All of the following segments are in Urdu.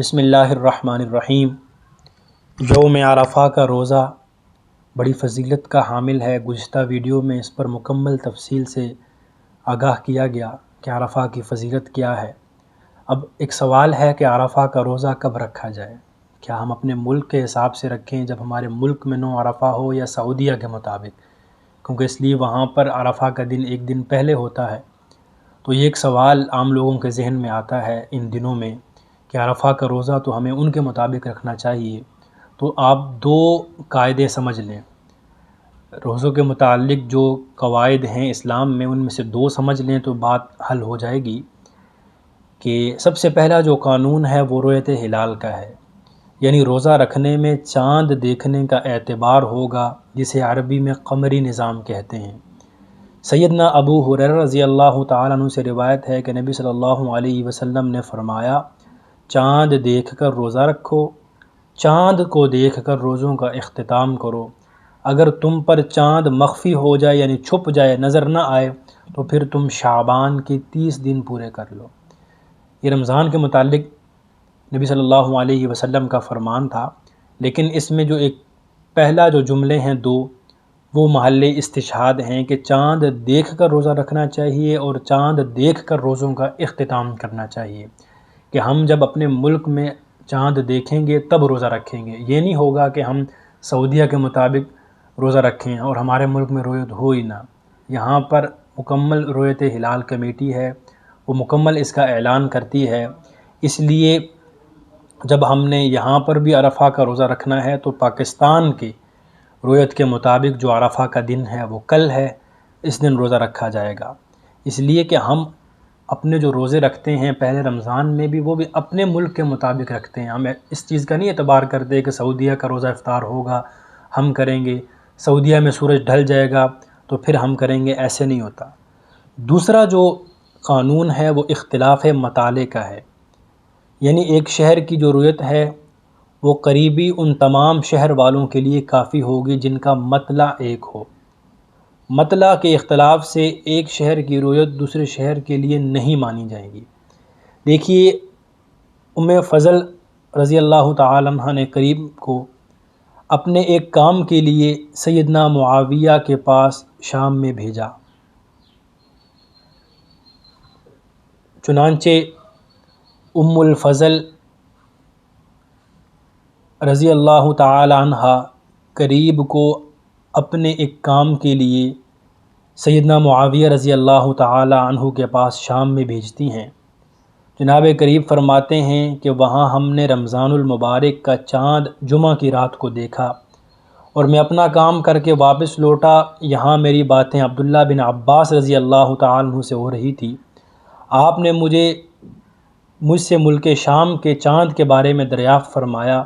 بسم اللہ الرحمن الرحیم۔ یوم عرفہ کا روزہ بڑی فضیلت کا حامل ہے۔ گزشتہ ویڈیو میں اس پر مکمل تفصیل سے آگاہ کیا گیا کہ عرفہ کی فضیلت کیا ہے۔ اب ایک سوال ہے کہ عرفہ کا روزہ کب رکھا جائے؟ کیا ہم اپنے ملک کے حساب سے رکھیں جب ہمارے ملک میں 9 عرفہ ہو، یا سعودیہ کے مطابق؟ کیونکہ اس لیے وہاں پر عرفہ کا دن ایک دن پہلے ہوتا ہے۔ تو یہ ایک سوال عام لوگوں کے ذہن میں آتا ہے ان دنوں میں کہ عرفہ کا روزہ تو ہمیں ان کے مطابق رکھنا چاہیے۔ تو آپ 2 قاعدے سمجھ لیں۔ روزوں کے متعلق جو قواعد ہیں اسلام میں، ان میں سے 2 سمجھ لیں تو بات حل ہو جائے گی۔ کہ سب سے پہلا جو قانون ہے وہ رؤیت ہلال کا ہے، یعنی روزہ رکھنے میں چاند دیکھنے کا اعتبار ہوگا، جسے عربی میں قمری نظام کہتے ہیں۔ سیدنا ابو ہریرہ رضی اللہ تعالیٰ عنہ سے روایت ہے کہ نبی صلی اللہ علیہ وسلم نے فرمایا، چاند دیکھ کر روزہ رکھو، چاند کو دیکھ کر روزوں کا اختتام کرو۔ اگر تم پر چاند مخفی ہو جائے، یعنی چھپ جائے، نظر نہ آئے، تو پھر تم شعبان کے 30 دن پورے کر لو۔ یہ رمضان کے متعلق نبی صلی اللہ علیہ وسلم کا فرمان تھا، لیکن اس میں جو ایک پہلا جو جملے ہیں 2، وہ محل استشہاد ہیں کہ چاند دیکھ کر روزہ رکھنا چاہیے اور چاند دیکھ کر روزوں کا اختتام کرنا چاہیے۔ کہ ہم جب اپنے ملک میں چاند دیکھیں گے تب روزہ رکھیں گے۔ یہ نہیں ہوگا کہ ہم سعودیہ کے مطابق روزہ رکھیں اور ہمارے ملک میں رؤیت ہو ہی نہ۔ یہاں پر مکمل رؤیت ہلال کمیٹی ہے، وہ مکمل اس کا اعلان کرتی ہے۔ اس لیے جب ہم نے یہاں پر بھی عرفہ کا روزہ رکھنا ہے تو پاکستان کی رؤیت کے مطابق جو عرفہ کا دن ہے وہ کل ہے، اس دن روزہ رکھا جائے گا۔ اس لیے کہ ہم اپنے جو روزے رکھتے ہیں پہلے رمضان میں بھی، وہ بھی اپنے ملک کے مطابق رکھتے ہیں۔ ہم اس چیز کا نہیں اعتبار کرتے کہ سعودیہ کا روزہ افطار ہوگا ہم کریں گے، سعودیہ میں سورج ڈھل جائے گا تو پھر ہم کریں گے، ایسے نہیں ہوتا۔ دوسرا جو قانون ہے وہ اختلاف مطالع کا ہے، یعنی ایک شہر کی جو رؤیت ہے وہ قریبی ان تمام شہر والوں کے لیے کافی ہوگی جن کا مطلع ایک ہو۔ مطلع کے اختلاف سے ایک شہر کی رؤیت دوسرے شہر کے لیے نہیں مانی جائے گی۔ دیکھیے، ام فضل رضی اللہ تعالی عنہ نے قریب کو اپنے ایک کام کے لیے سیدنا معاویہ کے پاس شام میں بھیجا۔ چنانچہ ام الفضل رضی اللہ تعالی عنہ قریب کو اپنے ایک کام کے لیے سیدنا معاویہ رضی اللہ تعالی عنہ کے پاس شام میں بھیجتی ہیں۔ جناب قریب فرماتے ہیں کہ وہاں ہم نے رمضان المبارک کا چاند جمعہ کی رات کو دیکھا، اور میں اپنا کام کر کے واپس لوٹا۔ یہاں میری باتیں عبداللہ بن عباس رضی اللہ تعالی عنہ سے ہو رہی تھی۔ آپ نے مجھ سے ملک شام کے چاند کے بارے میں دریافت فرمایا،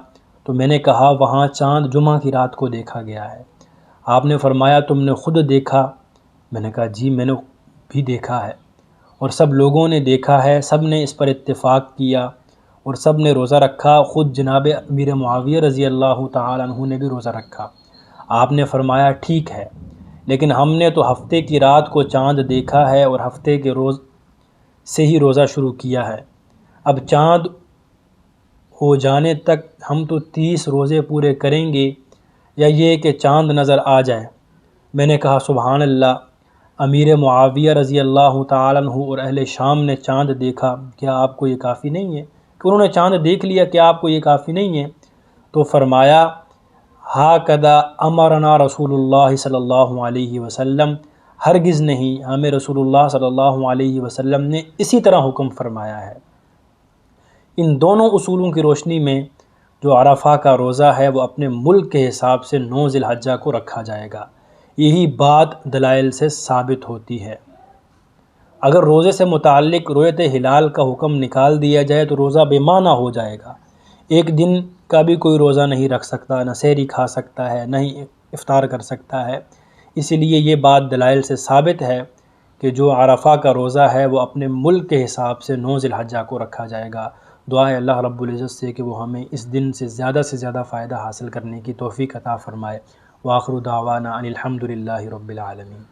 تو میں نے کہا وہاں چاند جمعہ کی رات کو دیکھا گیا ہے۔ آپ نے فرمایا تم نے خود دیکھا؟ میں نے کہا جی میں نے بھی دیکھا ہے، اور سب لوگوں نے دیکھا ہے، سب نے اس پر اتفاق کیا اور سب نے روزہ رکھا۔ خود جناب امیر معاویہ رضی اللہ تعالی عنہ نے بھی روزہ رکھا۔ آپ نے فرمایا ٹھیک ہے، لیکن ہم نے تو ہفتے کی رات کو چاند دیکھا ہے اور ہفتے کے روز سے ہی روزہ شروع کیا ہے۔ اب چاند ہو جانے تک ہم تو 30 روزے پورے کریں گے، یا یہ کہ چاند نظر آ جائے؟ میں نے کہا سبحان اللہ، امیر معاویہ رضی اللہ تعالی عنہ اور اہل شام نے چاند دیکھا، کیا آپ کو یہ کافی نہیں ہے؟ کہ انہوں نے چاند دیکھ لیا، کیا آپ کو یہ کافی نہیں ہے؟ تو فرمایا ہاکذا امرنا رسول اللہ صلی اللہ علیہ وسلم، ہرگز نہیں، ہمیں رسول اللہ صلی اللہ علیہ وسلم نے اسی طرح حکم فرمایا ہے۔ ان دونوں اصولوں کی روشنی میں جو عرفہ کا روزہ ہے وہ اپنے ملک کے حساب سے 9 ذی الحجہ کو رکھا جائے گا۔ یہی بات دلائل سے ثابت ہوتی ہے۔ اگر روزے سے متعلق رؤیت ہلال کا حکم نکال دیا جائے تو روزہ بے معنی ہو جائے گا۔ ایک دن کا بھی کوئی روزہ نہیں رکھ سکتا، نہ سحری کھا سکتا ہے، نہ ہی افطار کر سکتا ہے۔ اسی لیے یہ بات دلائل سے ثابت ہے کہ جو عرفہ کا روزہ ہے وہ اپنے ملک کے حساب سے 9 ذی الحجہ کو رکھا جائے گا۔ دعا ہے اللہ رب العزت سے کہ وہ ہمیں اس دن سے زیادہ فائدہ حاصل کرنے کی توفیق عطا فرمائے۔ وآخر دعوانا ان الحمد للہ رب العالمین۔